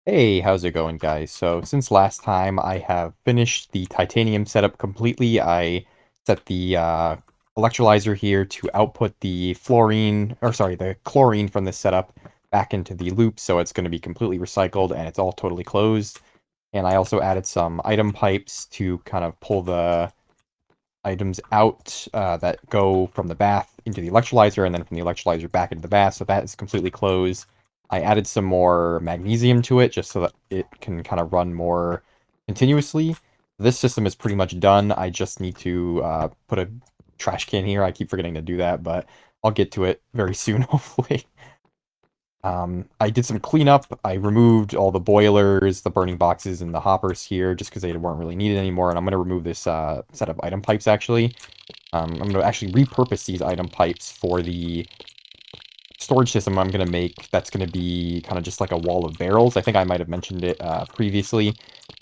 Hey, how's it going, guys? So, since last time, I have finished the titanium setup completely. I set the electrolyzer here to output the fluorine, or sorry, the chlorine from this setup back into the loop, so it's going to be completely recycled and it's all totally closed. And I also added some item pipes to kind of pull the items out that go from the bath into the electrolyzer and then from the electrolyzer back into the bath, so that is completely closed. I added some more magnesium to it just so that it can kind of run more continuously. This system is pretty much done. I just need to put a trash can here. I keep forgetting to do that, but I'll get to it very soon, hopefully. I did some cleanup. I removed all the boilers, the burning boxes, and the hoppers here just because they weren't really needed anymore. And I'm going to remove this set of item pipes, actually. I'm going to actually repurpose these item pipes for the storage system I'm going to make. That's going to be kind of just like a wall of barrels. I think I might have mentioned it previously,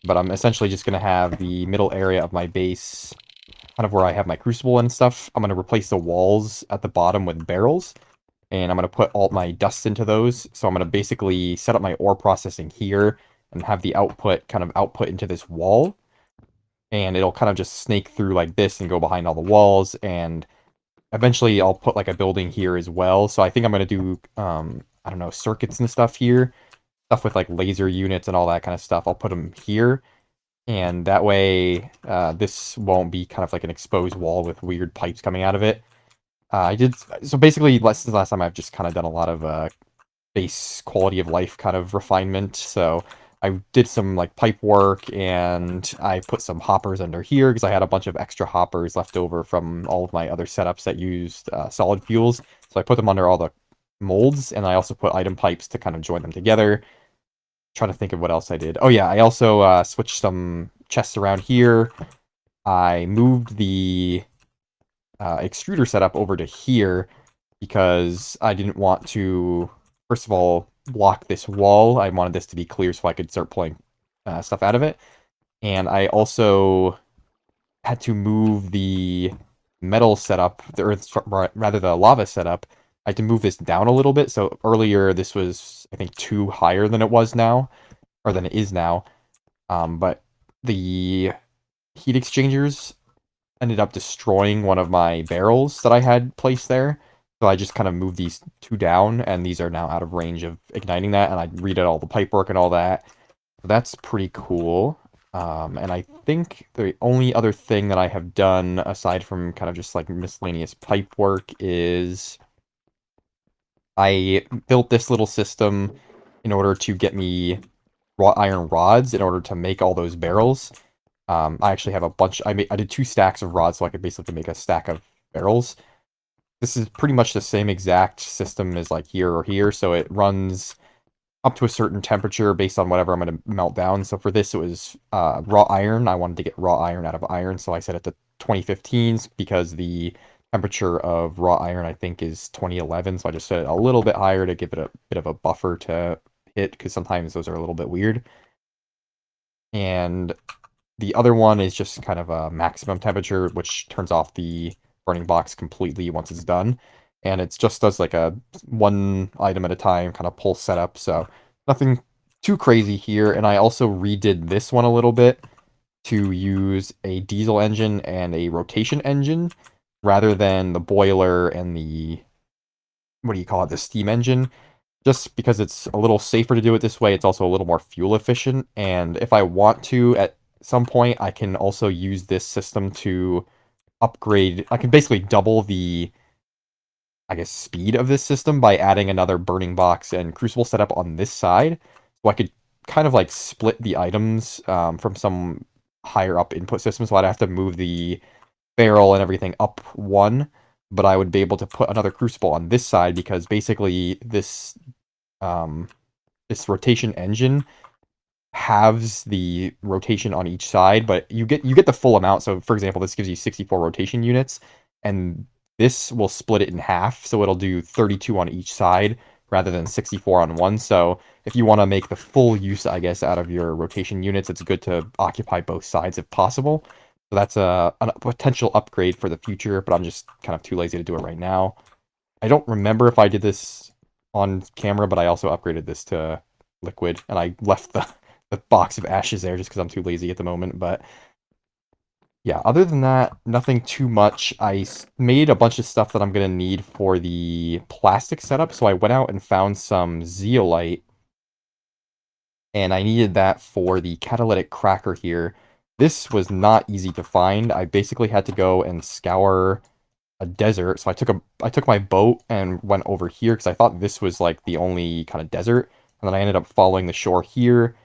but I'm essentially just going to have the middle area of my base, kind of where I have my crucible and stuff. I'm going to replace the walls at the bottom with barrels, and I'm going to put all my dusts into those. So I'm going to basically set up my ore processing here and have the output kind of output into this wall, and it'll kind of just snake through like this and go behind all the walls, and eventually I'll put like a building here as well. So I think I'm going to do, I don't know, circuits and stuff here, stuff with like laser units and all that kind of stuff. I'll put them here, and that way this won't be kind of like an exposed wall with weird pipes coming out of it. I did so basically since last time I've just kind of done a lot of base quality of life kind of refinement. So I did some like pipe work and I put some hoppers under here because I had a bunch of extra hoppers left over from all of my other setups that used solid fuels. So I put them under all the molds, and I also put item pipes to kind of join them together. Trying to think of what else I did. Oh yeah, I also switched some chests around here. I moved the extruder setup over to here because I didn't want to, first of all, block this wall. I wanted this to be clear so I could start pulling stuff out of it. And I also had to move the metal setup, the earth, rather the lava setup. I had to move this down a little bit. So earlier this was, I think, two higher than it was now, or than it is now. But the heat exchangers ended up destroying one of my barrels that I had placed there. So I just kind of moved these two down, and these are now out of range of igniting that, and I redid all the pipe work and all that. So that's pretty cool. And I think the only other thing that I have done, aside from kind of just like miscellaneous pipe work, is I built this little system in order to get me wrought iron rods in order to make all those barrels. I actually have a bunch. I did two stacks of rods, so I could basically make a stack of barrels. This is pretty much the same exact system as like here or here, so it runs up to a certain temperature based on whatever I'm going to melt down. So for this, it was raw iron. I wanted to get raw iron out of iron, so I set it to 2015s because the temperature of raw iron, I think, is 2011. So I just set it a little bit higher to give it a bit of a buffer to hit, because sometimes those are a little bit weird. And the other one is just kind of a maximum temperature, which turns off the burning box completely once it's done. And it just does like a one item at a time kind of pulse setup. So nothing too crazy here. And I also redid this one a little bit to use a diesel engine and a rotation engine rather than the boiler and the, what do you call it, the steam engine, just because it's a little safer to do it this way. It's also a little more fuel efficient, and if I want to, at some point, I can also use this system to upgrade. I can basically double the, I guess, speed of this system by adding another burning box and crucible setup on this side. So I could kind of like split the items from some higher up input system, so I'd have to move the barrel and everything up one, but I would be able to put another crucible on this side because basically um, this rotation engine halves the rotation on each side, but you get the full amount. So for example, this gives you 64 rotation units, and this will split it in half, so it'll do 32 on each side rather than 64 on one. So if you want to make the full use, I guess, out of your rotation units, it's good to occupy both sides if possible. So that's a potential upgrade for the future, but I'm just kind of too lazy to do it right now. I don't remember if I did this on camera, but I also upgraded this to liquid, and I left the box of ashes there just because I'm too lazy at the moment, but yeah, other than that, nothing too much. Made a bunch of stuff that I'm going to need for the plastic setup, so I went out and found some zeolite, and I needed that for the catalytic cracker here. This was not easy to find. I basically had to go and scour a desert. So I took my boat and went over here because I thought this was like the only kind of desert. And then I ended up following the shore here,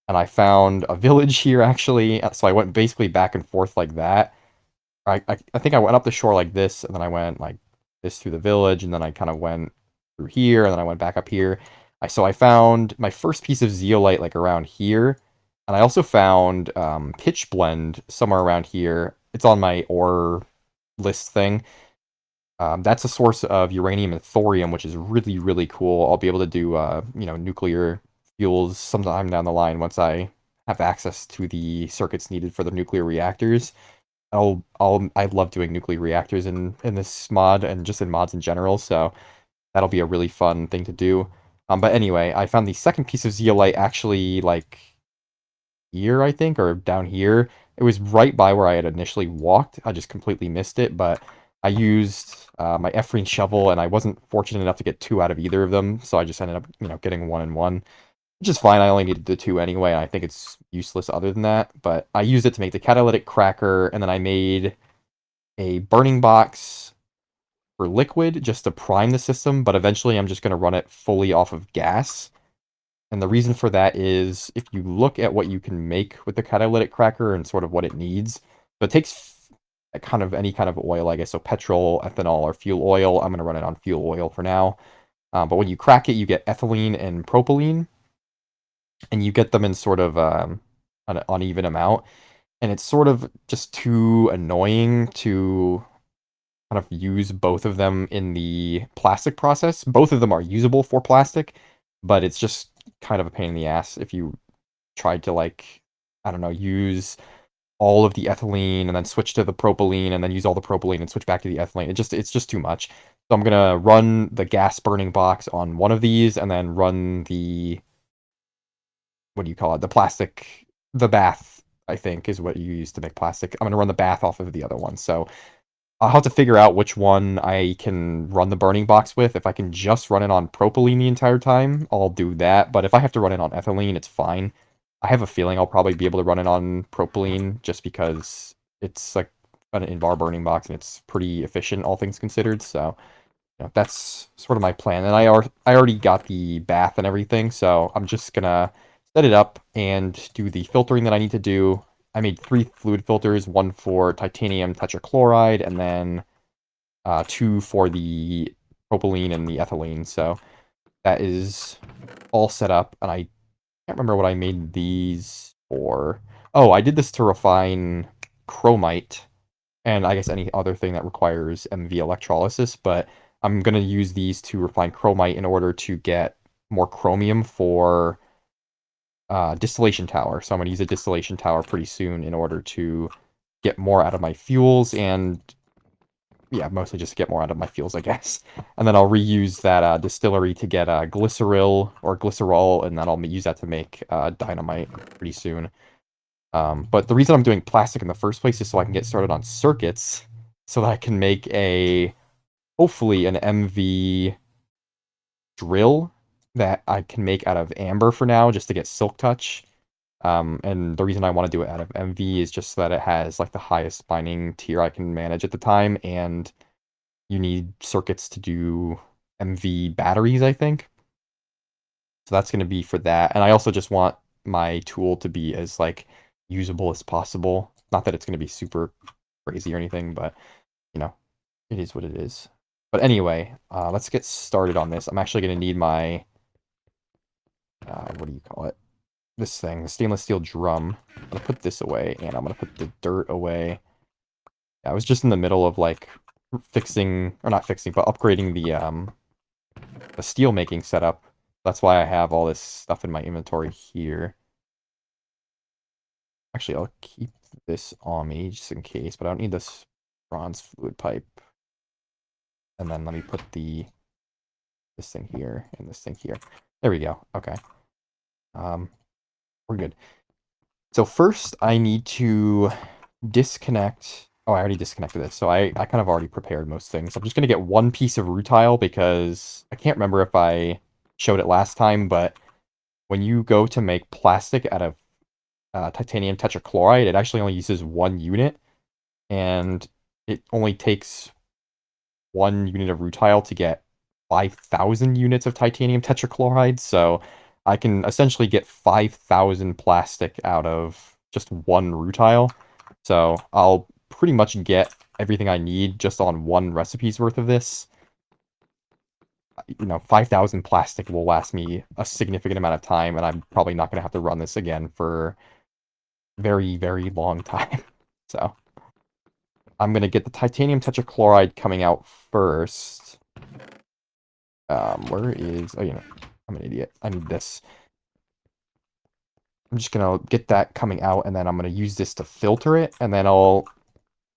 and I found a village here actually. So I went basically back and forth like that. I think I went up the shore like this, and then I went like this through the village, and then I kind of went through here, and then I went back up here. So I found my first piece of zeolite like around here, and I also found pitch blende somewhere around here. It's on my ore list thing. That's a source of uranium and thorium, which is really, really cool. I'll be able to do, nuclear fuels sometime down the line once I have access to the circuits needed for the nuclear reactors. I love doing nuclear reactors in this mod and just in mods in general, so that'll be a really fun thing to do. But anyway, I found the second piece of zeolite actually like here, I think, or down here. It was right by where I had initially walked. I just completely missed it, but I used my Ephrine shovel, and I wasn't fortunate enough to get two out of either of them, so I just ended up, getting one and one, which is fine. I only needed the two anyway, and I think it's useless other than that, but I used it to make the catalytic cracker, and then I made a burning box for liquid just to prime the system, but eventually I'm just going to run it fully off of gas. And the reason for that is if you look at what you can make with the catalytic cracker and sort of what it needs, so it takes kind of any kind of oil, I guess, so petrol, ethanol, or fuel oil. I'm going to run it on fuel oil for now. But when you crack it, you get ethylene and propylene, and you get them in sort of an uneven amount. And it's sort of just too annoying to kind of use both of them in the plastic process. Both of them are usable for plastic, but it's just kind of a pain in the ass if you tried to like, I don't know, use all of the ethylene and then switch to the propylene and then use all the propylene and switch back to the ethylene. It's just too much. So I'm gonna run the gas burning box on one of these and then run the, what do you call it? The bath, I think, is what you use to make plastic. I'm gonna run the bath off of the other one. So I'll have to figure out which one I can run the burning box with. If I can just run it on propylene the entire time, I'll do that. But if I have to run it on ethylene, it's fine. I have a feeling I'll probably be able to run it on propylene just because it's like an in-bar burning box and it's pretty efficient, all things considered. So, that's sort of my plan. And I already got the bath and everything, so I'm just gonna set it up and do the filtering that I need to do. I made 3 fluid filters, one for titanium tetrachloride, and then 2 for the propylene and the ethylene. So that is all set up, and I can't remember what I made these for. Oh, I did this to refine chromite, and I guess any other thing that requires MV electrolysis, but I'm going to use these to refine chromite in order to get more chromium for distillation tower. So I'm going to use a distillation tower pretty soon in order to get more out of my fuels and, yeah, mostly just get more out of my fuels, I guess. And then I'll reuse that distillery to get glycerol or glycerol, and then I'll use that to make dynamite pretty soon. But the reason I'm doing plastic in the first place is so I can get started on circuits so that I can make hopefully an MV drill that I can make out of amber for now just to get silk touch. And the reason I want to do it out of MV is just so that it has like the highest mining tier I can manage at the time, and you need circuits to do MV batteries, I think. So that's going to be for that. And I also just want my tool to be as like usable as possible. Not that it's going to be super crazy or anything, but you know, it is what it is. But anyway, let's get started on this. I'm actually going to need my, what do you call it? This thing, the stainless steel drum. I'm going to put this away, and I'm going to put the dirt away. I was just in the middle of like fixing, or not fixing, but upgrading the steel making setup. That's why I have all this stuff in my inventory here. Actually, I'll keep this on me just in case, but I don't need this bronze fluid pipe. And then let me put this thing here and this thing here. There we go. Okay. We're good. So first, I need to disconnect. Oh, I already disconnected this, so I kind of already prepared most things. I'm just gonna get one piece of rutile because I can't remember if I showed it last time, but when you go to make plastic out of titanium tetrachloride, it actually only uses 1 unit, and it only takes 1 unit of rutile to get 5,000 units of titanium tetrachloride, so I can essentially get 5,000 plastic out of just one rutile. So I'll pretty much get everything I need just on one recipe's worth of this. 5,000 plastic will last me a significant amount of time, and I'm probably not going to have to run this again for very, very long time. So I'm going to get the titanium tetrachloride coming out first. Where is... Oh, I'm an idiot. I need this. I'm just going to get that coming out, and then I'm going to use this to filter it, and then I'll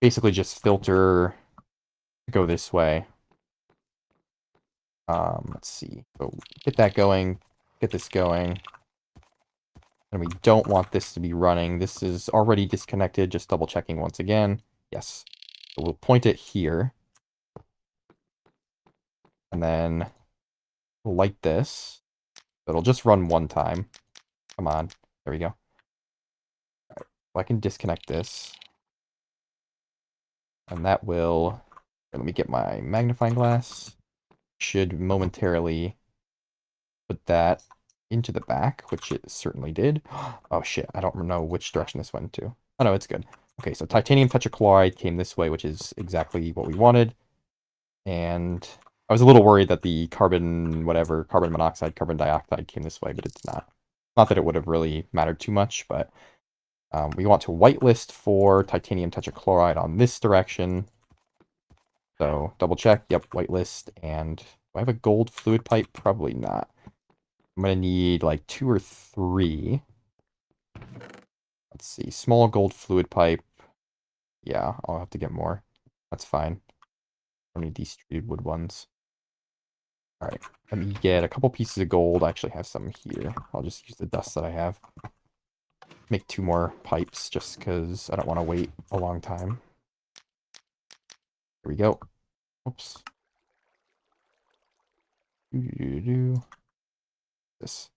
basically just filter... go this way. Let's see. So get that going. Get this going. And we don't want this to be running. This is already disconnected. Just double checking once again. Yes. So we'll point it here. And then we'll light this. It'll just run one time. Come on. There we go. Right. So I can disconnect this. And that will... Let me get my magnifying glass. Should momentarily put that into the back, which it certainly did. Oh shit, I don't know which direction this went to. Oh no, it's good. Okay, so titanium tetrachloride came this way, which is exactly what we wanted. And I was a little worried that the carbon monoxide, carbon dioxide came this way, but it's not. Not that it would have really mattered too much, but we want to whitelist for titanium tetrachloride on this direction. So double check, yep, whitelist. And do I have a gold fluid pipe? Probably not. I'm going to need like 2 or 3. Let's see. Small gold fluid pipe. Yeah, I'll have to get more. That's fine. I don't need these treated wood ones. Alright, let me get a couple pieces of gold. I actually have some here. I'll just use the dust that I have. Make 2 more pipes just because I don't want to wait a long time. Here we go. Oops. This.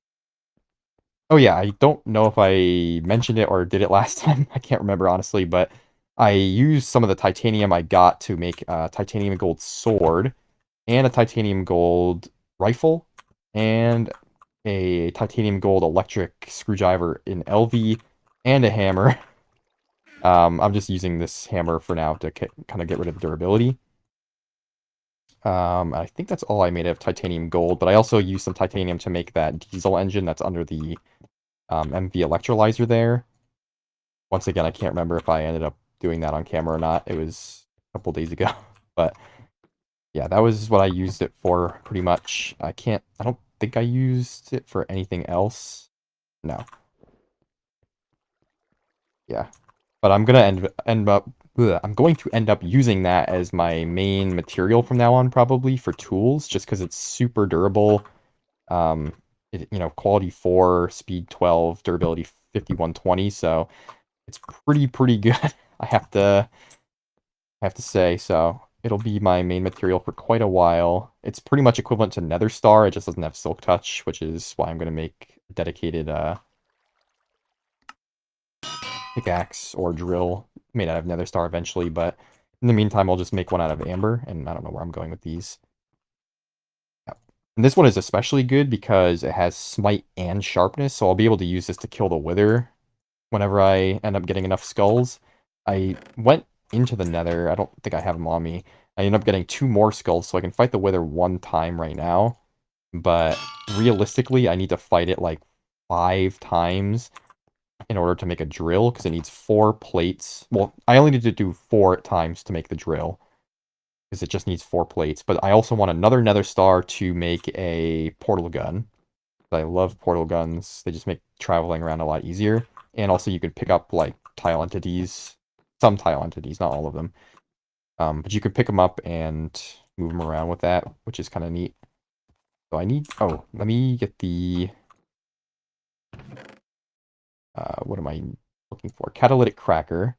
Oh yeah, I don't know if I mentioned it or did it last time. I can't remember honestly, but I used some of the titanium I got to make a titanium gold sword and a titanium gold rifle and a titanium gold electric screwdriver in LV and a hammer. I'm just using this hammer for now to kind of get rid of the durability. I think that's all I made of titanium gold, but I also used some titanium to make that diesel engine that's under the MV electrolyzer there. Once again, I can't remember if I ended up doing that on camera or not. It was a couple days ago. But yeah, that was what I used it for pretty much. I don't think I used it for anything else. No. Yeah. But I'm gonna I'm going to end up using that as my main material from now on, probably for tools, just because it's super durable. Um, quality 4, speed 12, durability 5120, so it's pretty good. I have to say, so it'll be my main material for quite a while. It's pretty much equivalent to Nether Star, it just doesn't have Silk Touch, which is why I'm gonna make a dedicated pickaxe or drill made out of Nether Star eventually, but in the meantime, I'll just make one out of amber, and I don't know where I'm going with these. Yep. And this one is especially good because it has smite and sharpness, so I'll be able to use this to kill the wither whenever I end up getting enough skulls. I went into the nether. I don't think I have them on me. I end up getting 2 more skulls, so I can fight the wither 1 time right now. But realistically, I need to fight it like 5 times in order to make a drill, because it needs 4 plates. Well, I only need to do 4 times to make the drill, because it just needs 4 plates. But I also want another nether star to make a portal gun. I love portal guns. They just make traveling around a lot easier. And also you can pick up, like, tile entities. Some tile entities, not all of them. But you can pick them up and move them around with that, which is kind of neat. So I need... Oh, let me get the What am I looking for? Catalytic cracker.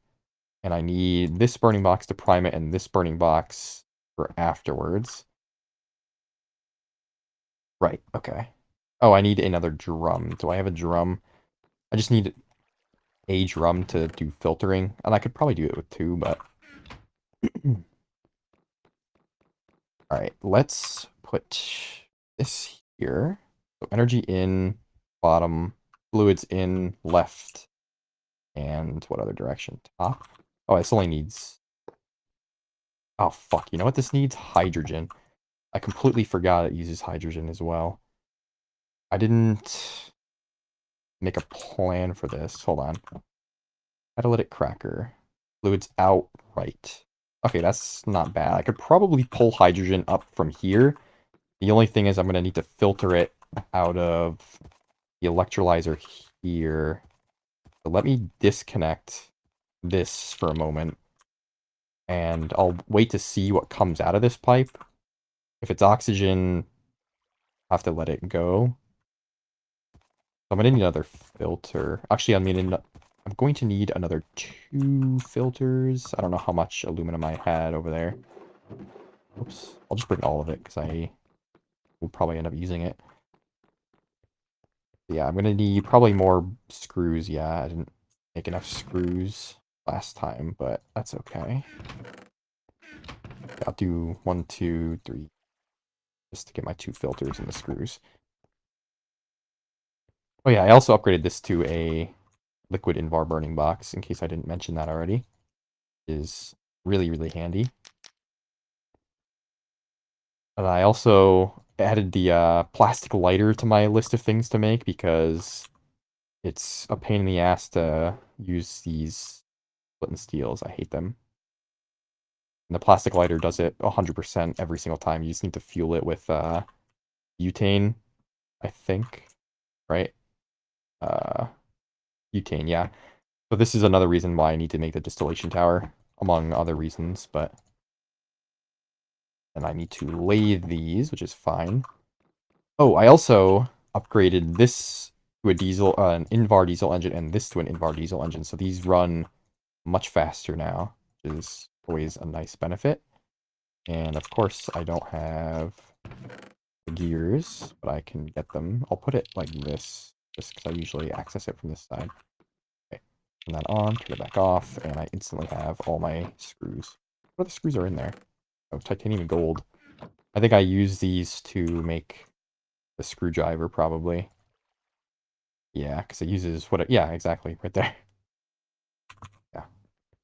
And I need this burning box to prime it and this burning box for afterwards. Right, okay. Oh, I need another drum. Do I have a drum? I just need a drum to do filtering. And I could probably do it with two, but... Alright, let's put this here. So energy in, bottom, fluids in, left, and what other direction? Top? Oh, this only needs... Oh, fuck. You know what this needs? Hydrogen. I completely forgot it uses hydrogen as well. I didn't make a plan for this. Hold on. Catalytic cracker. Fluids out right. Okay, that's not bad. I could probably pull hydrogen up from here. The only thing is I'm going to need to filter it out of the electrolyzer here. So let me disconnect this for a moment. And I'll wait to see what comes out of this pipe. If it's oxygen, I'll have to let it go. I'm going to need another filter. Actually, I'm going to need another 2 filters. I don't know how much aluminum I had over there. Oops. I'll just bring all of it because I will probably end up using it. Yeah, I'm going to need probably more screws. Yeah, I didn't make enough screws last time, but that's okay. I'll do 1, 2, 3, just to get my 2 filters and the screws. Oh yeah, I also upgraded this to a liquid Invar burning box, in case I didn't mention that already. It is really, really handy. And I also added the plastic lighter to my list of things to make, because it's a pain in the ass to use these flint and steels. I hate them. And the plastic lighter does it 100% every single time. You just need to fuel it with butane, I think, right? Uh, Butane, yeah. So this is another reason why I need to make the distillation tower, among other reasons, but then I need to lathe these, which is fine. Oh, I also upgraded this to a diesel, an Invar diesel engine, and this to an Invar diesel engine, so these run much faster now, which is always a nice benefit. And of course, I don't have the gears, but I can get them. I'll put it like this, just because I usually access it from this side. Okay, turn that on, turn it back off, and I instantly have all my screws. What other screws are in there? Oh, titanium and gold. I think I use these to make the screwdriver, probably. Yeah, because it uses what it... Yeah, exactly, right there. Yeah.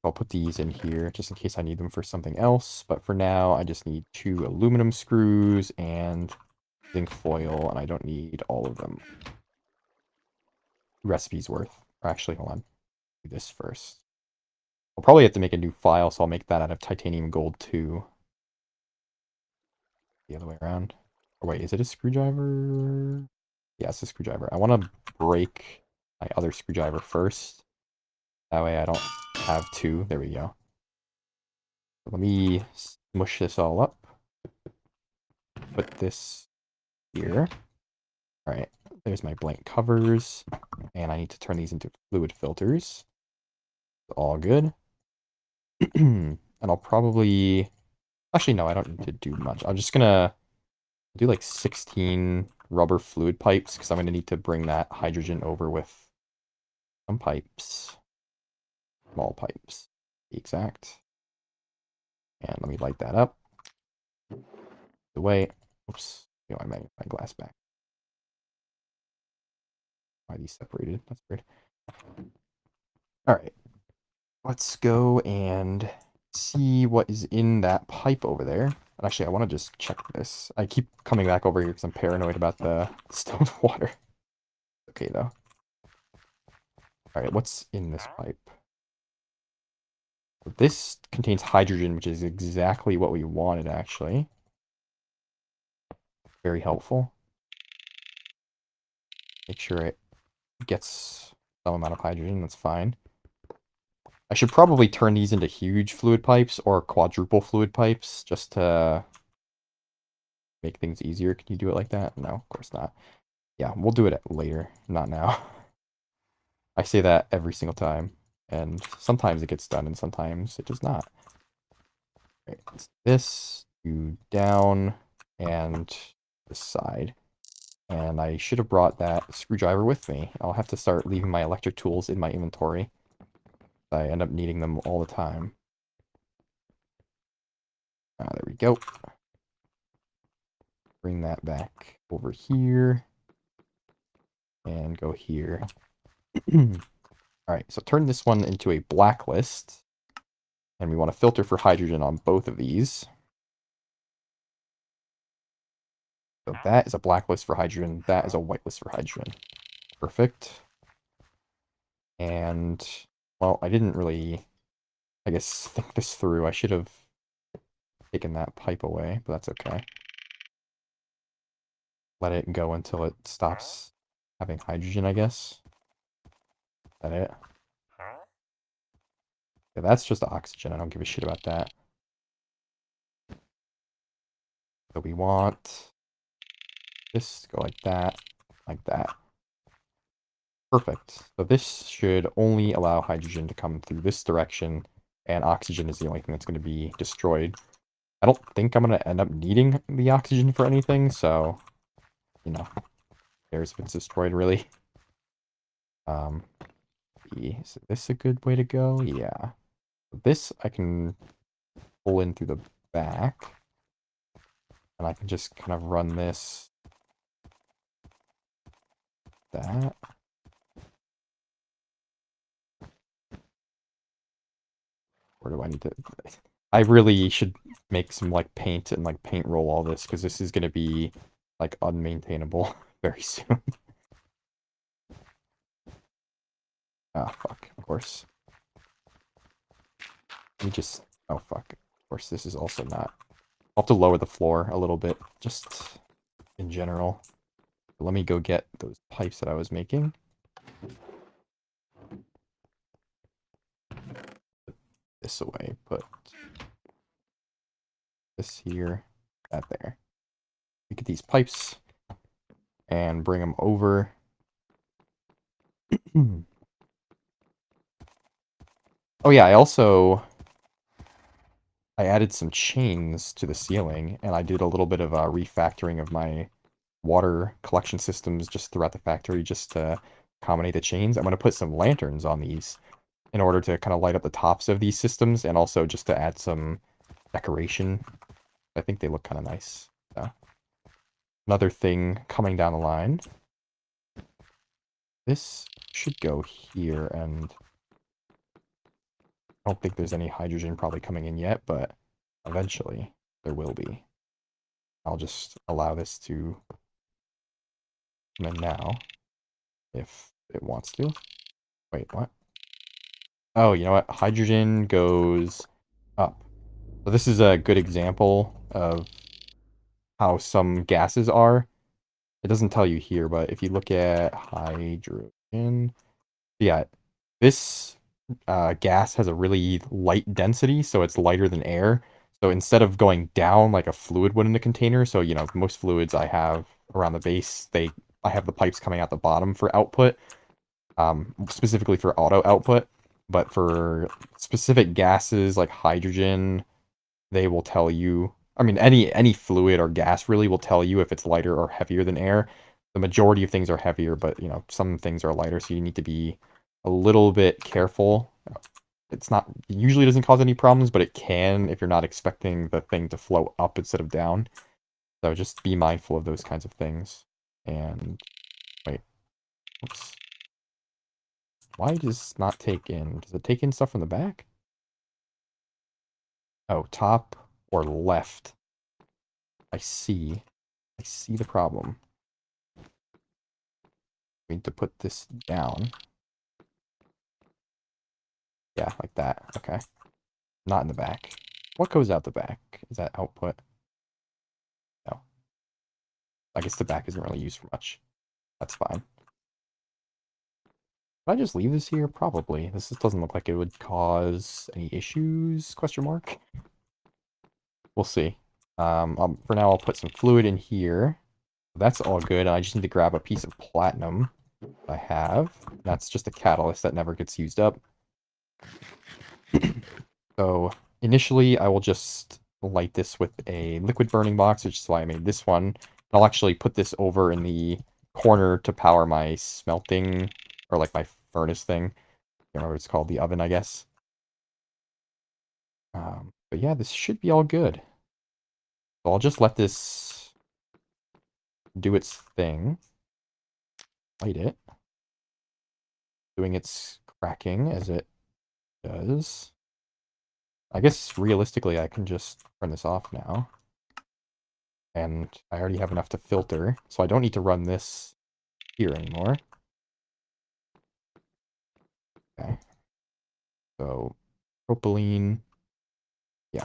I'll put these in here, just in case I need them for something else. But for now, I just need 2 aluminum screws and zinc foil, and I don't need all of them. Recipes worth. Or actually, hold on. Do this first. I'll probably have to make a new file, so I'll make that out of titanium gold too. The other way around. Or wait, is it a screwdriver? Yeah, it's a screwdriver. I want to break my other screwdriver first. That way I don't have 2. There we go. Let me smush this all up. Put this here. Alright, there's my blank covers. And I need to turn these into fluid filters. All good. And I'll probably... Actually, no, I don't need to do much. I'm just gonna do like 16 rubber fluid pipes, because I'm gonna need to bring that hydrogen over with some pipes. Small pipes, to be exact. And let me light that up. The way... Oops. You know, I made my glass back. Why are these separated? That's weird. Alright. Let's go and see what is in that pipe over there. And actually, I want to just check this. I keep coming back over here because I'm paranoid about the stone water. Okay, though. Alright, what's in this pipe? This contains hydrogen, which is exactly what we wanted, actually. Very helpful. Make sure it gets some amount of hydrogen, that's fine. I should probably turn these into huge fluid pipes or quadruple fluid pipes, just to make things easier. Can you do it like that? No, of course not. Yeah, we'll do it later, not now. I say that every single time, and sometimes it gets done, and sometimes it does not. Right, this, you down, and this side. And I should have brought that screwdriver with me. I'll have to start leaving my electric tools in my inventory. I end up needing them all the time. There we go. Bring that back over here. And go here. Alright, so turn this one into a blacklist. And we want to filter for hydrogen on both of these. So that is a blacklist for hydrogen. That is a whitelist for hydrogen. Perfect. And, well, I didn't really, I guess, think this through. I should have taken that pipe away, but that's okay. Let it go until it stops having hydrogen, I guess. Is that it? Yeah, that's just oxygen. I don't give a shit about that. So we want this to go like that, like that. Perfect. So this should only allow hydrogen to come through this direction, and oxygen is the only thing that's going to be destroyed. I don't think I'm going to end up needing the oxygen for anything, so, you know, there's if it's destroyed, really. Is this a good way to go? Yeah. This I can pull in through the back, and I can just kind of run this, that. Where do I need to... I really should make some, like, paint and, like, paint roll all this, because this is going to be, like, unmaintainable very soon. Ah, fuck, of course. Let me just... Oh, fuck. Of course, this is also not... I'll have to lower the floor a little bit, just in general. Let me go get those pipes that I was making. Put this away, put this here, that there. We get these pipes and bring them over. Oh yeah, I added some chains to the ceiling, and I did a little bit of a refactoring of my water collection systems just throughout the factory just to accommodate the chains. I'm going to put some lanterns on these in order to kind of light up the tops of these systems, and also just to add some decoration. I think they look kind of nice. So, another thing coming down the line. This should go here, and I don't think there's any hydrogen probably coming in yet, but eventually there will be. I'll just allow this to come in now, if it wants to. Wait, what? Oh, you know what? Hydrogen goes up. So this is a good example of how some gases are. It doesn't tell you here, but if you look at hydrogen, yeah, this gas has a really light density, so it's lighter than air. So instead of going down like a fluid would in a container, so you know, most fluids I have around the base, I have the pipes coming out the bottom for output, specifically for auto output. But for specific gases like hydrogen, they will tell you, I mean, any fluid or gas really will tell you if it's lighter or heavier than air. The majority of things are heavier, but you know, some things are lighter, so you need to be a little bit careful. It's not, it usually doesn't cause any problems, but it can if you're not expecting the thing to flow up instead of down. So just be mindful of those kinds of things. And wait, oops. Why does this not take in? Does it take in stuff from the back? Oh, top or left. I see. I see the problem. We need to put this down. Yeah, like that. Okay. Not in the back. What goes out the back? Is that output? No. I guess the back isn't really used for much. That's fine. Should I just leave this here? Probably. This just doesn't look like it would cause any issues? Question mark? We'll see. For now, I'll put some fluid in here. That's all good. I just need to grab a piece of platinum. I have. That's just a catalyst that never gets used up. So initially, I will just light this with a liquid burning box, which is why I made this one. I'll actually put this over in the corner to power my smelting, or like my furnace thing. I can't remember what it's called, the oven, I guess. But yeah, this should be all good. So I'll just let this do its thing. Light it. Doing its cracking as it does. I guess realistically I can just turn this off now. And I already have enough to filter, so I don't need to run this here anymore. Okay. So propylene. Yeah.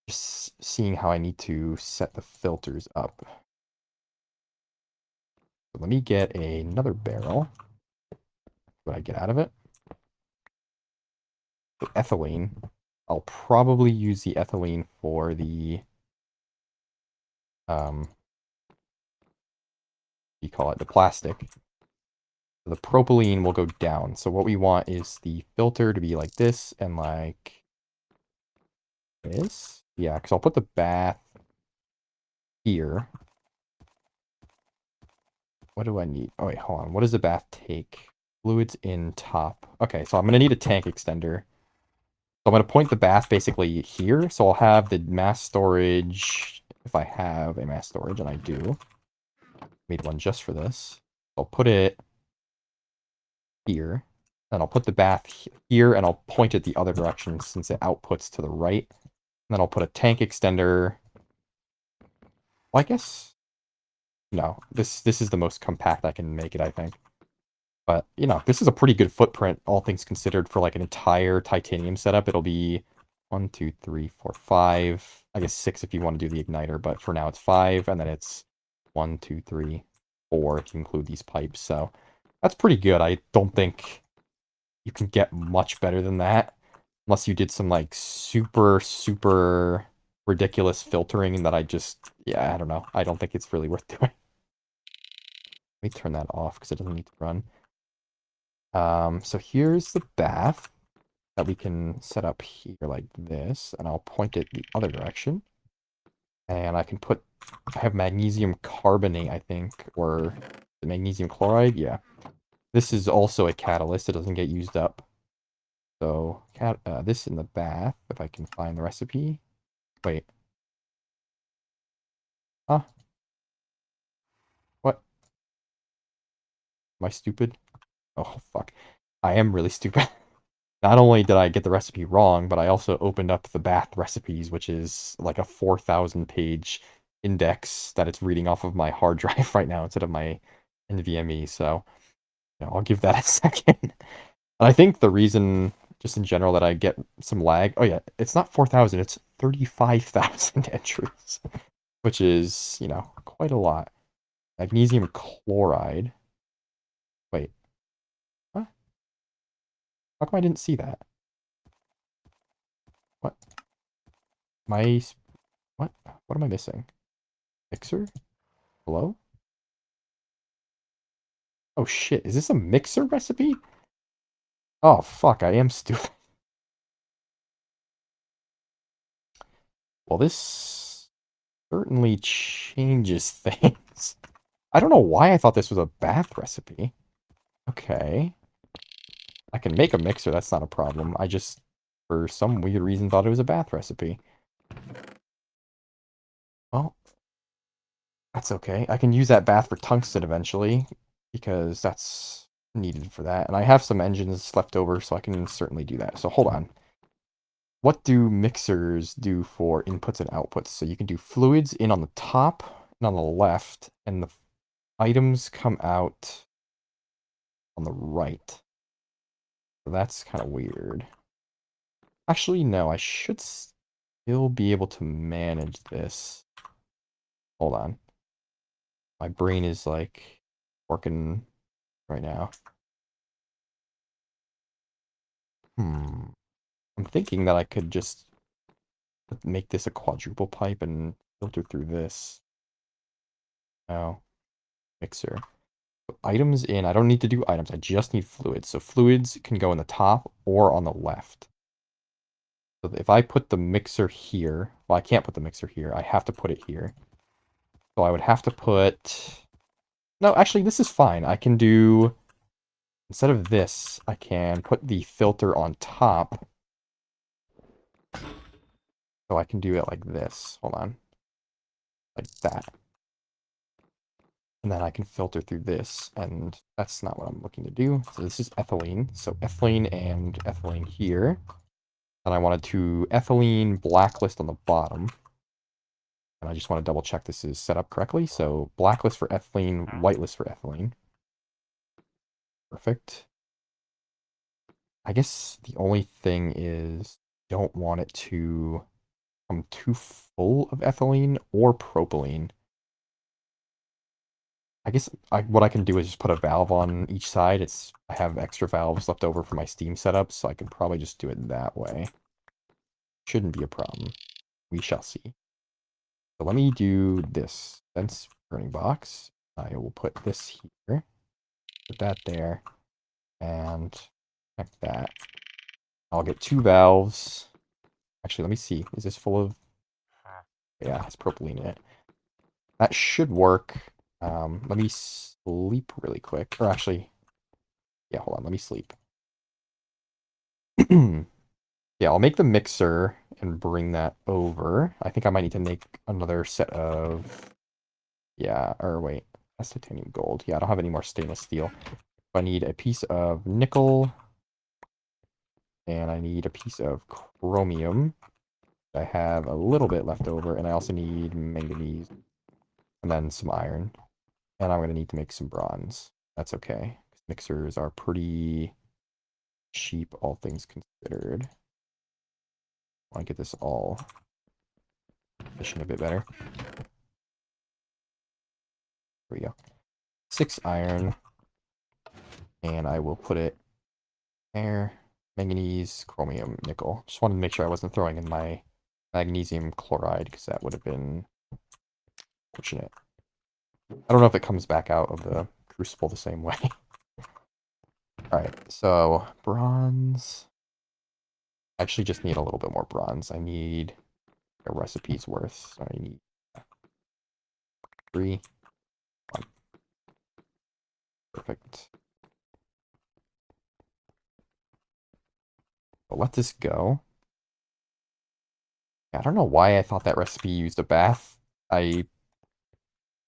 Just seeing how I need to set the filters up. So let me get another barrel. What I get out of it? So ethylene. I'll probably use the ethylene for the what do you call it? The plastic. The propylene will go down. So what we want is the filter to be like this and like this. Yeah, because I'll put the bath here. What do I need? Oh, wait, hold on. What does the bath take? Fluids in top. Okay, so I'm going to need a tank extender. So I'm going to point the bath basically here. So I'll have the mass storage, if I have a mass storage, and I do. Made one just for this. I'll put it here. And I'll put the bath here, and I'll point it the other direction since it outputs to the right. And then I'll put a tank extender. Well, I guess... No, this is the most compact I can make it, I think. But, you know, this is a pretty good footprint, all things considered, for like an entire titanium setup. It'll be 1, 2, 3, 4, 5. I guess 6 if you want to do the igniter, but for now it's 5, and then it's 1, 2, 3, 4 if you include these pipes. So that's pretty good. I don't think you can get much better than that, unless you did some like super, super ridiculous filtering that yeah, I don't know. I don't think it's really worth doing. Let me turn that off because it doesn't need to run. So here's the bath that we can set up here like this, and I'll point it the other direction. And I have magnesium carbonate, I think, or the magnesium chloride, yeah. This is also a catalyst, it doesn't get used up. So, this in the bath, if I can find the recipe. Wait. Huh? What? Am I stupid? Oh, fuck. I am really stupid. Not only did I get the recipe wrong, but I also opened up the bath recipes, which is like a 4,000 page index that it's reading off of my hard drive right now instead of my NVMe. So, I'll give that a second. And I think the reason, just in general, that I get some lag. Oh yeah, it's not 4,000; it's 35,000 entries, which is quite a lot. Magnesium chloride. Wait, what? How come I didn't see that? What? My what? What am I missing? Mixer? Hello? Oh shit, is this a mixer recipe? Oh fuck, I am stupid. Well, this certainly changes things. I don't know why I thought this was a bath recipe. Okay. I can make a mixer, that's not a problem. I just, for some weird reason, thought it was a bath recipe. Well, that's okay. I can use that bath for tungsten eventually, because that's needed for that. And I have some engines left over, so I can certainly do that. So hold on. What do mixers do for inputs and outputs? So you can do fluids in on the top and on the left, and the items come out on the right. So that's kind of weird. Actually, no, I should still be able to manage this. Hold on. My brain is like working right now. I'm thinking that I could just make this a quadruple pipe and filter through this. No. Mixer. Items in, I don't need to do items, I just need fluids. So fluids can go in the top or on the left. So if I put the mixer here, well, I can't put the mixer here, I have to put it here. So I would have to put, no, actually this is fine. I can do, instead of this, I can put the filter on top. So I can do it like this, hold on, like that. And then I can filter through this, and that's not what I'm looking to do. So this is ethylene. So ethylene and ethylene here. And I wanted to ethylene blacklist on the bottom. And I just want to double check this is set up correctly. So blacklist for ethylene, whitelist for ethylene. Perfect. I guess the only thing is don't want it to become too full of ethylene or propylene. I guess what I can do is just put a valve on each side. I have extra valves left over for my steam setup, so I can probably just do it that way. Shouldn't be a problem. We shall see. So let me do this. Sense burning box. I will put this here. Put that there. And connect that. I'll get 2 valves. Actually, let me see. Is this full of... Yeah, it has propylene in it. That should work. Let me sleep really quick. Or actually... Yeah, hold on. Let me sleep. Yeah, I'll make the mixer and bring that over. I think I might need to make another set of... Yeah, or wait. That's titanium gold. Yeah, I don't have any more stainless steel. I need a piece of nickel. And I need a piece of chromium. I have a little bit left over. And I also need manganese. And then some iron. And I'm going to need to make some bronze. That's okay. Mixers are pretty cheap, all things considered. I want to get this all efficient a bit better. There we go. 6 iron. And I will put it there. Manganese, chromium, nickel. Just wanted to make sure I wasn't throwing in my magnesium chloride, because that would have been fortunate. I don't know if it comes back out of the crucible the same way. Alright, so bronze. I actually just need a little bit more bronze. I need a recipe's worth. So I need 3. 1. Perfect. I'll let this go. I don't know why I thought that recipe used a bath. I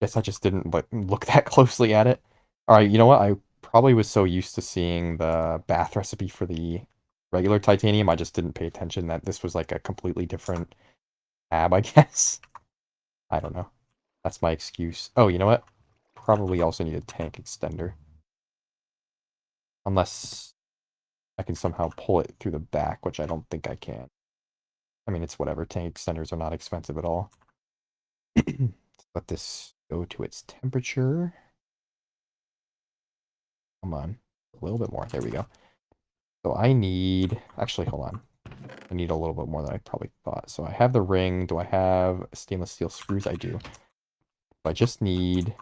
guess I just didn't look that closely at it. Alright, you know what? I probably was so used to seeing the bath recipe for the regular titanium, I just didn't pay attention that this was like a completely different tab, I guess. I don't know. That's my excuse. Oh, you know what? Probably also need a tank extender. Unless I can somehow pull it through the back, which I don't think I can. I mean, it's whatever. Tank extenders are not expensive at all. Let this go to its temperature. Come on. A little bit more. There we go. So I need... Actually, hold on. I need a little bit more than I probably thought. So I have the ring. Do I have stainless steel screws? I do. I just need...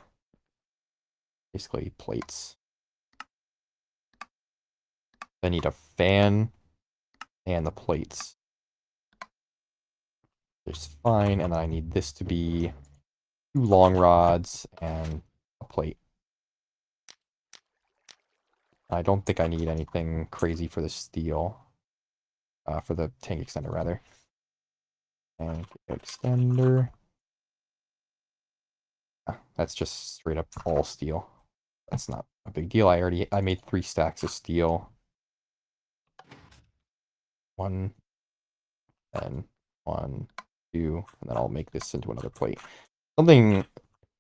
basically plates. I need a fan and the plates. It's fine, and I need this to be 2 long rods and a plate. I don't think I need anything crazy for the steel. For the tank extender, rather. Tank extender. That's just straight up all steel. That's not a big deal. I made 3 stacks of steel. 1, then 1, 2, and then I'll make this into another plate. Something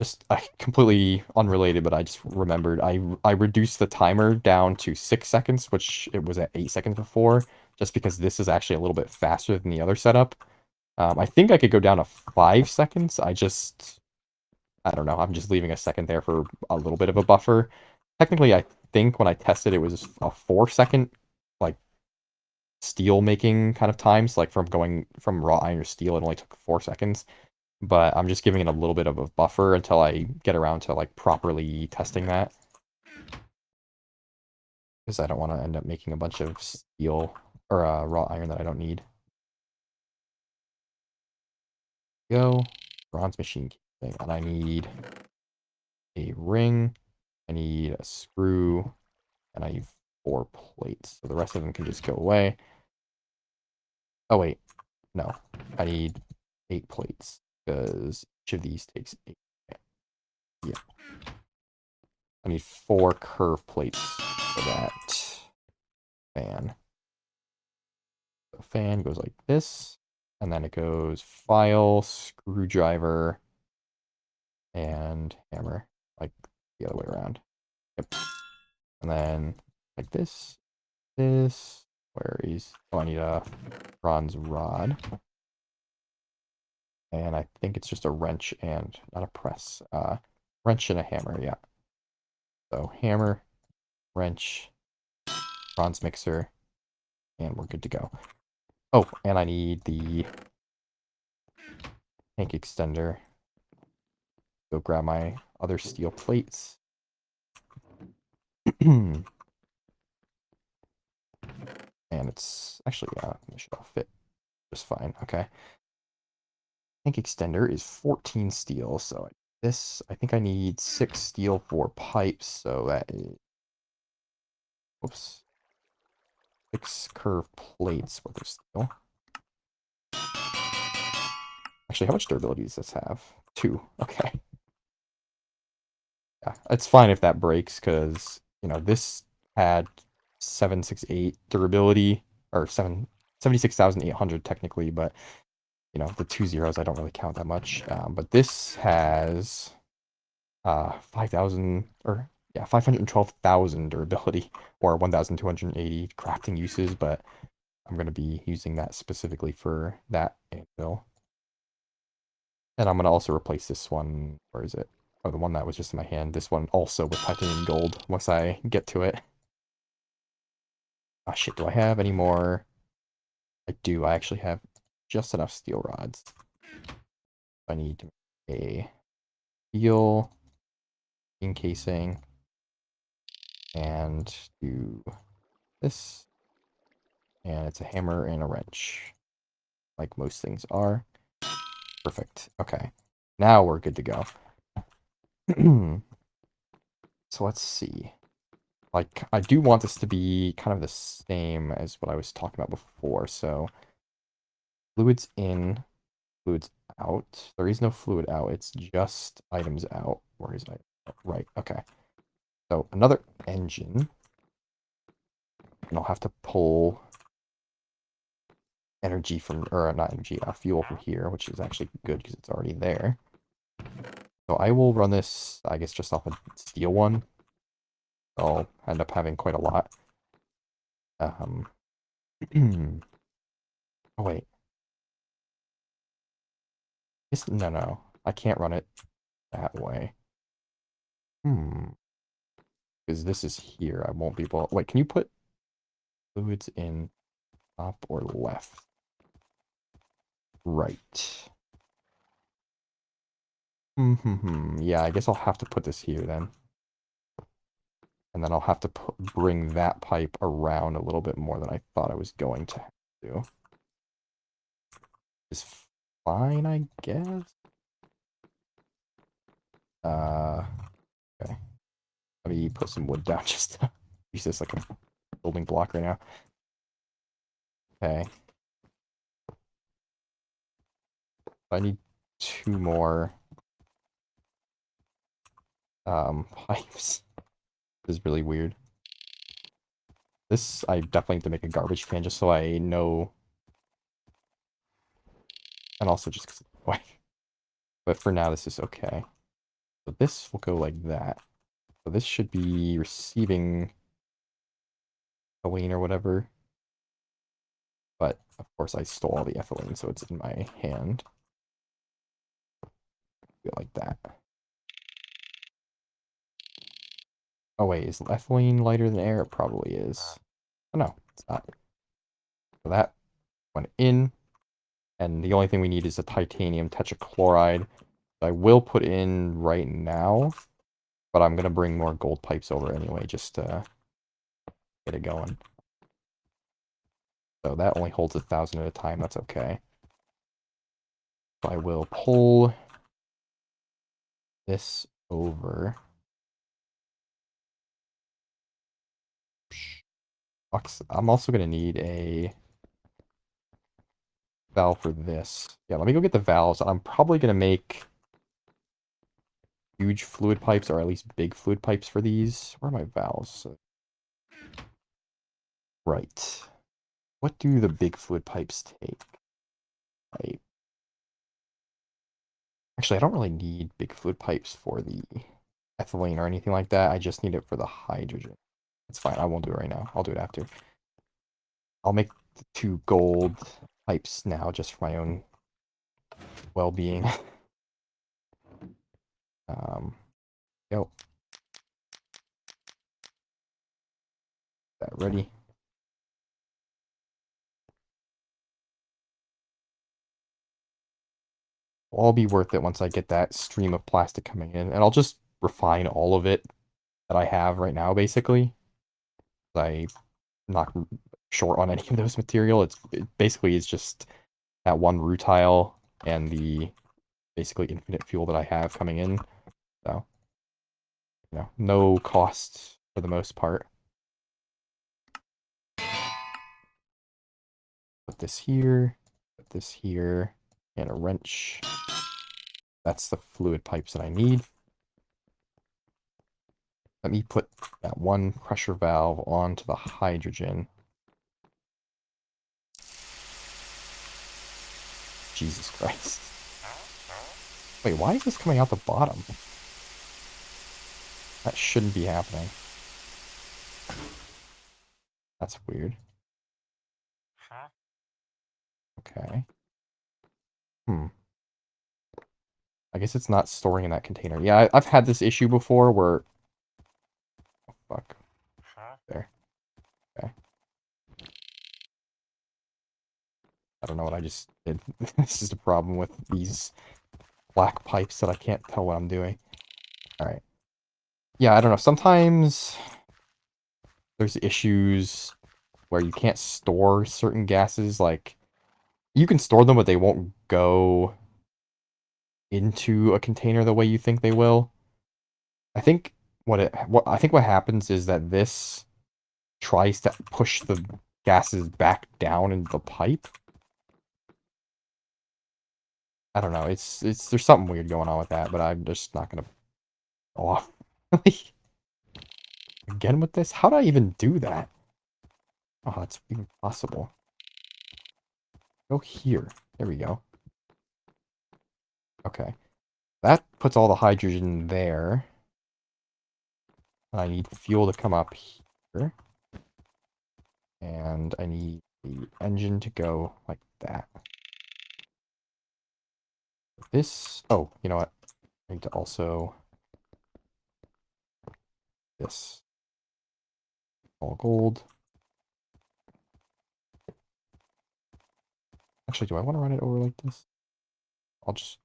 just completely unrelated, but I just remembered. I reduced the timer down to 6 seconds, which it was at 8 seconds before, just because this is actually a little bit faster than the other setup. I think I could go down to 5 seconds. I don't know. I'm just leaving a second there for a little bit of a buffer. Technically, I think when I tested, it was a 4-second, like, steel making kind of time. So, like, from going from raw iron to steel, it only took 4 seconds. But I'm just giving it a little bit of a buffer until I get around to, like, properly testing that. because I don't want to end up making a bunch of steel or raw iron that I don't need. Go. Bronze machine thing. And I need a ring. I need a screw. And I need 4 plates. So the rest of them can just go away. Oh, wait. No. I need 8 plates. Because each of these takes 8. Yeah. I need 4 curve plates for that fan. The fan goes like this. And then it goes file, screwdriver, and hammer. Like the other way around. Yep. And then like this. Where is... Oh, I need a bronze rod. And I think it's just a wrench and not a press. Wrench and a hammer, yeah. So hammer, wrench, bronze mixer, and we're good to go. Oh, and I need the tank extender. Go grab my other steel plates. And it's actually, it should all fit just fine. Okay. Tank extender is 14 steel, so this, I think I need 6 steel for pipes, so that is, whoops, 6 curved plates worth of steel. Actually, how much durability does this have? 2. Okay. Yeah, it's fine if that breaks, because, you know, this had 768 durability, or 76,800 technically, but, you know, the 2 zeros I don't really count that much. But this has 5,000, or yeah, 512,000 durability, or 1,280 crafting uses, but I'm going to be using that specifically for that anvil. And I'm going to also replace this one. Where is it? Oh, the one that was just in my hand. This one also with titanium gold once I get to it. Ah, shit. Do I have any more? I do. I actually have just enough steel rods. I need a steel encasing and do this. And it's a hammer and a wrench, like most things are. Perfect. Okay. Now we're good to go. So let's see. Like, I do want this to be kind of the same as what I was talking about before. So, fluids in, fluids out. There is no fluid out. It's just items out. Where is it? Right. Okay. So, another engine. And I'll have to pull energy from, or not energy, fuel from here, which is actually good because it's already there. So, I will run this, I guess, just off a steel one. I'll end up having quite a lot. Oh, wait. No. I can't run it that way. Because this is here. I won't be able... Wait, can you put fluids in top or left? Right. Yeah, I guess I'll have to put this here then. And then I'll have to bring that pipe around a little bit more than I thought I was going to do. Is fine, I guess. Okay. Let me put some wood down just to use this like a building block right now. Okay. I need 2 more pipes. This is really weird. This, I definitely have to make a garbage can just so I know. And also just because of the way. But for now, this is okay. So this will go like that. So this should be receiving ethylene or whatever. But, of course, I stole all the ethylene, so it's in my hand. Do it like that. Oh, wait, is ethylene lighter than air? It probably is. Oh, no, it's not. So that went in. And the only thing we need is a titanium tetrachloride. I will put in right now. But I'm going to bring more gold pipes over anyway, just to get it going. So that only holds 1,000 at a time. That's okay. So I will pull this over. I'm also going to need a valve for this. Yeah, let me go get the valves. I'm probably going to make huge fluid pipes, or at least big fluid pipes for these. Where are my valves? Right. What do the big fluid pipes take? Right. Actually, I don't really need big fluid pipes for the ethylene or anything like that. I just need it for the hydrogen. It's fine. I won't do it right now. I'll do it after. I'll make the 2 gold pipes now just for my own well-being. Go. That ready. Will all be worth it once I get that stream of plastic coming in. And I'll just refine all of it that I have right now, basically. I'm not short on any of those material. It basically is just that one rutile and the basically infinite fuel that I have coming in. So, no cost for the most part. Put this here, and a wrench. That's the fluid pipes that I need. Let me put that one pressure valve onto the hydrogen. Jesus Christ. Wait, why is this coming out the bottom? That shouldn't be happening. That's weird. Okay. I guess it's not storing in that container. Yeah, I've had this issue before where... Oh, fuck. There. Okay. I don't know what I just did. This is the problem with these black pipes that I can't tell what I'm doing. Alright. Yeah, I don't know. Sometimes there's issues where you can't store certain gases. Like, you can store them, but they won't go into a container the way you think they will. I think what happens is that this tries to push the gases back down into the pipe. I don't know. It's there's something weird going on with that, but I'm just not gonna go off. Again with this? How did I even do that? Oh, that's even possible. Go here. There we go. Okay. That puts all the hydrogen there. I need fuel to come up here. And I need the engine to go like that. This... Oh, you know what? I need to also... This. All gold. Actually, do I want to run it over like this? I'll just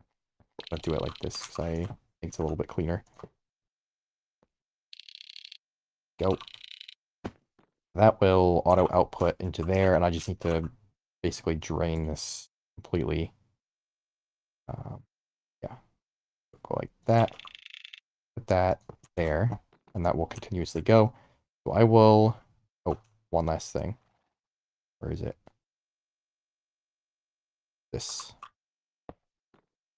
do it like this because I think it's a little bit cleaner. Go. That will auto output into there, and I just need to basically drain this completely. Yeah. Go like that. Put that there, and that will continuously go. So I will... Oh, one last thing. Where is it? This.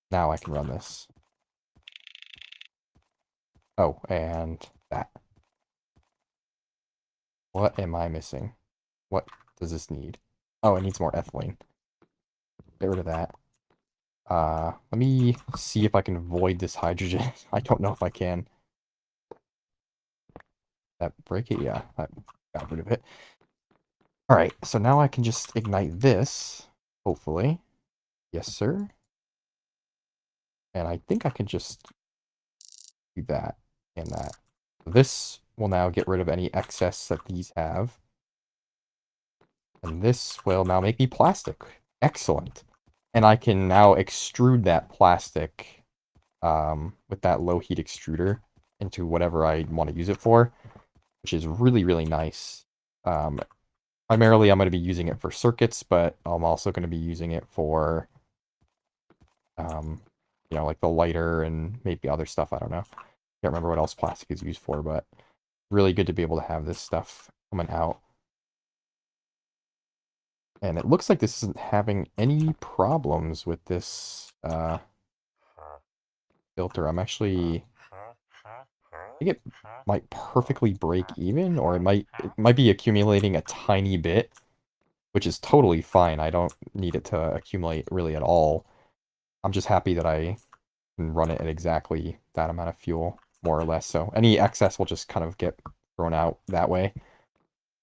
Now I can run this. Oh, and that. What am I missing? What does this need? Oh, it needs more ethylene. Get rid of that. Let me see if I can void this hydrogen. I don't know if I can. That break it? Yeah, I got rid of it. Alright, so now I can just ignite this, hopefully. Yes, sir. And I think I can just do that and that. This will now get rid of any excess that these have. And this will now make me plastic. Excellent. And I can now extrude that plastic with that low heat extruder into whatever I want to use it for, which is really, really nice. Primarily, I'm going to be using it for circuits, but I'm also going to be using it for, like the lighter and maybe other stuff. I don't know. Can't remember what else plastic is used for, but really good to be able to have this stuff coming out. And it looks like this isn't having any problems with this filter. I think it might perfectly break even, or it might be accumulating a tiny bit, which is totally fine. I don't need it to accumulate really at all. I'm just happy that I can run it at exactly that amount of fuel, more or less. So any excess will just kind of get thrown out that way.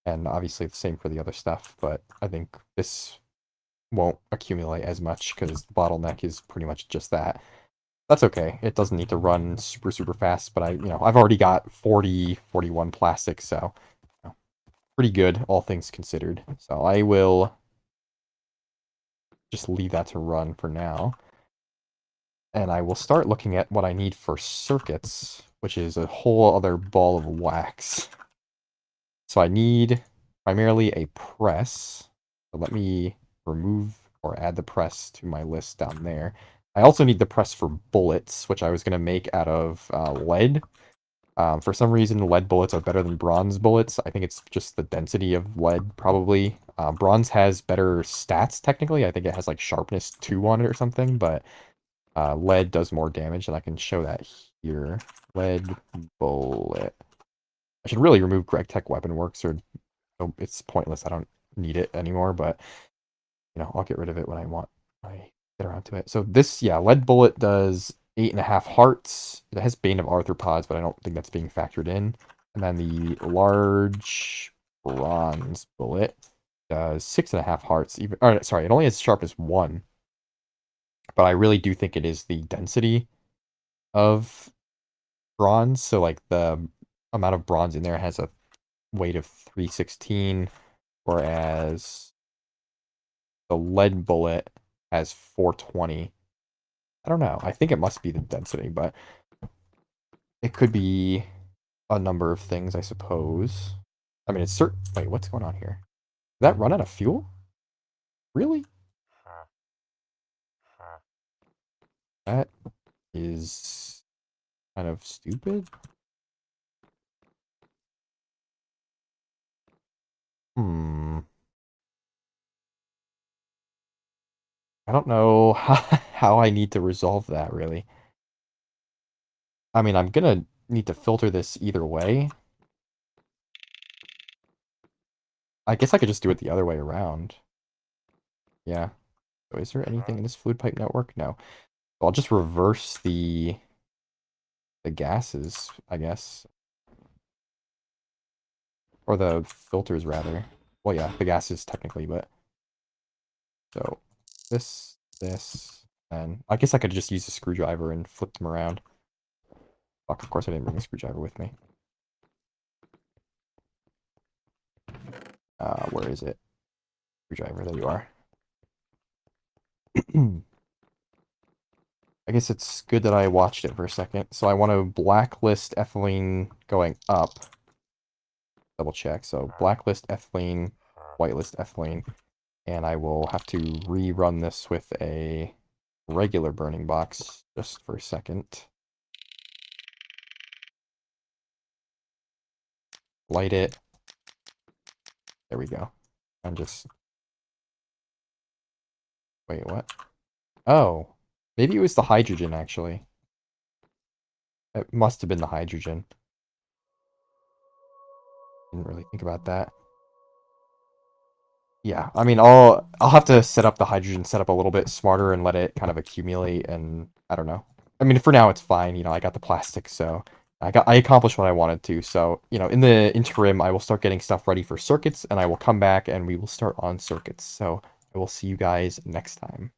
And obviously the same for the other stuff, but I think this won't accumulate as much because the bottleneck is pretty much just that. That's okay. It doesn't need to run super, super fast, but I've already got 41 plastic, so pretty good, all things considered. So I will just leave that to run for now. And I will start looking at what I need for circuits, which is a whole other ball of wax. So I need primarily a press. So let me remove or add the press to my list down there. I also need the press for bullets, which I was going to make out of lead. For some reason, lead bullets are better than bronze bullets. I think it's just the density of lead, probably. Bronze has better stats, technically. I think it has, like, sharpness 2 on it or something, but lead does more damage, and I can show that here. Lead bullet. I should really remove GregTech Weapon Works, or it's pointless. I don't need it anymore, but, I'll get rid of it when I get around to it. So this, yeah, lead bullet does 8.5 hearts. It has Bane of Arthropods, but I don't think that's being factored in. And then the large bronze bullet does 6.5 hearts. Sorry, it only has sharpness 1. But I really do think it is the density of bronze. So, like, the amount of bronze in there has a weight of 316, whereas the lead bullet has 420. I don't know. I think it must be the density, but it could be a number of things, I suppose. I mean, it's certain. Wait, what's going on here? Did that run out of fuel? Really? That is kind of stupid. Hmm. I don't know how I need to resolve that, really. I mean, I'm gonna need to filter this either way. I guess I could just do it the other way around. Yeah. So is there anything in this fluid pipe network? No. So I'll just reverse the gases, I guess. Or the filters, rather. Well, yeah, the gases, technically, but... So, this, and... I guess I could just use a screwdriver and flip them around. Fuck, of course I didn't bring a screwdriver with me. Where is it? Screwdriver, there you are. I guess it's good that I watched it for a second. So I want to blacklist ethylene going up. Double check. So blacklist ethylene, whitelist ethylene. And I will have to rerun this with a regular burning box just for a second. Light it. There we go. And just... Wait, what? Oh. Maybe it was the hydrogen, actually. It must have been the hydrogen. Didn't really think about that. Yeah, I mean, I'll have to set up the hydrogen setup a little bit smarter and let it kind of accumulate, and I don't know. I mean, for now it's fine. I got the plastic, so I accomplished what I wanted to. So, in the interim, I will start getting stuff ready for circuits, and I will come back and we will start on circuits. So I will see you guys next time.